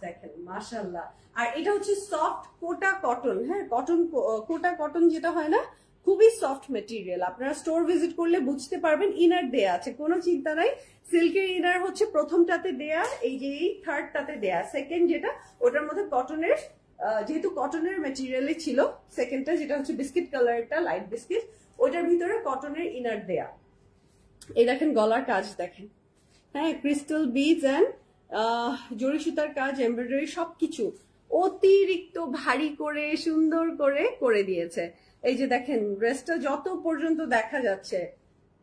দেখেন মাশাআল্লাহ। আর এটা হচ্ছে সফট কোটা কটন, হ্যাঁ কটন, কোটা কটন যেটা হয় না, খুবই সফট মেটেরিয়াল। আপনারা স্টোর ভিজিট করলে বুঝতে পারবেন। ইনার দেয়া আছে, কোনো চিন্তা নাই। সিল্কের ইনার হচ্ছে প্রথমটাতে দেয়া, এই যে এই থার্ডটাতে দেয়া, সেকেন্ড যেটা ওটার মধ্যে কটনের, যেহেতু কটনের মেটেরিয়ালই ছিল, সেকেন্ডটা যেটা হচ্ছে বিস্কিট কালারটা, লাইট বিস্কিট, ওইটার ভিতরে কটনের ইনার দেয়া। এই দেখেন গলার কাজ দেখেন, হ্যাঁ ক্রিস্টাল বিডস এন্ড জরি সুতার কাজ, এমব্রয়ডারি সবকিছু অতিরিক্ত ভারী করে সুন্দর করে করে দিয়েছে। এই যে দেখেন ড্রেসটা যত পর্যন্ত দেখা যাচ্ছে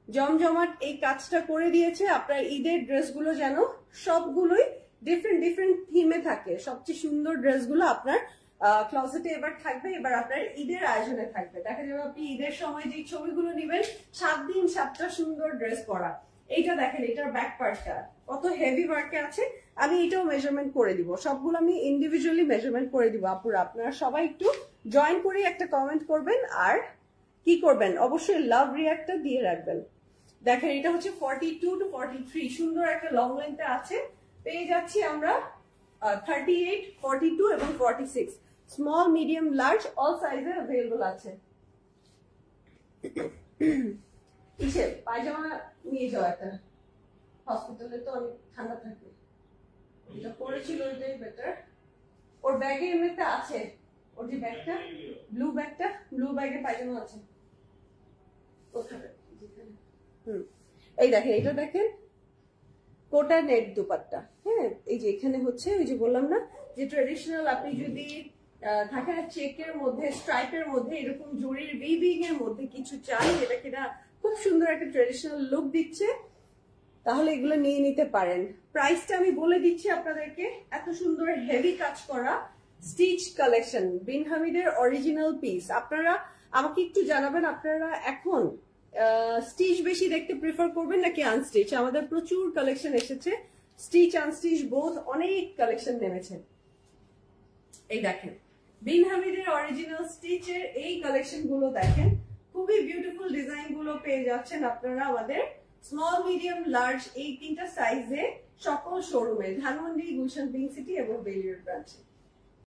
জমজমাট এই কাজটা করে দিয়েছে। আপনার ঈদের ড্রেসগুলো যেন সবগুলোই ডিফারেন্ট ডিফারেন্ট থিমে থাকে। সবচেয়ে সুন্দর ড্রেসগুলো আপনার ক্লোজেটে এবার থাকবে, এবার আপনার ঈদের আয়োজনে থাকবে। দেখা যাবে আপনি ঈদের সময় যে ছবিগুলো নেবেন 7 দিন 7টা সুন্দর ড্রেস পরা। এইটা দেখেন, এটার ব্যাক পার্টটা কত হেভি ওয়ার্কে আছে। আমি এটাও মেজারমেন্ট করে দিব, সবগুলো আমি ইন্ডিভিজুয়ালি মেজারমেন্ট করে দিব। আপুরা আপনারা সবাই একটু জয়েন করে একটা কমেন্ট করবেন, আর কি করবেন অবশ্যই লাভ রিয়াক্টটা দিয়ে রাখবেন। দেখেন এটা হচ্ছে 42 to 43, সুন্দর একটা লং লেন্থে আছে। পেয়ে যাচ্ছি আমরা 38, 42 এবং 46, স্মল মিডিয়াম লার্জ অল সাইজে अवेलेबल আছে। ইসে পায়জামা নিয়ে যাও একটা, হসপিটালে তো অনেক ঠান্ডা থাকে, এটা পরেছিল ওইটাই বেটার। ওর ব্যাগে এমনিতে আছে, ওর যে ব্যাগটা ব্লু ব্যাগে পায়জামা আছে ওখানে। এই দেখেন এটা দেখেন কোটা নেট দুপাট্টা, হ্যাঁ এই যে এখানে হচ্ছে ওই যে বললাম না যে ট্রেডিশনাল, আপনি যদি থাকে না চেকের মধ্যে স্ট্রাইপের মধ্যে এরকম জরির উইভিং এর মধ্যে কিছু চাই যেটা কিনা খুব সুন্দর একটা ট্রেডিশনাল লুক দিচ্ছে, তাহলে এগুলো নিয়ে নিতে পারেন। প্রাইসটা আমি বলে দিচ্ছি আপনাদেরকে। এত সুন্দর হেভি কাজ করা স্টিচ কালেকশন, বিন হামিদের অরিজিনাল পিস। আপনারা আমাকে একটু জানাবেন, আপনারা এখন স্টিচ বেশি দেখতে প্রেফার করবেন নাকি আনস্টিচ? আমাদের প্রচুর কালেকশন এসেছে, স্টিচ আনস্টিচ বোথ, অনেক কালেকশন নেমেছে। এই দেখেন বিন হামিদের অরিজিনাল স্টিচের এই কালেকশন গুলো দেখেন, খুবই বিউটিফুল ডিজাইন গুলো পেয়ে যাচ্ছেন আপনারা আমাদের স্মল মিডিয়াম লার্জ এই তিনটা সাইজে সকল শোরুমে, ধানমন্ডি, গুলশান, পিঙ্ক সিটি এবং বেলিয়ার ব্রাঞ্চে।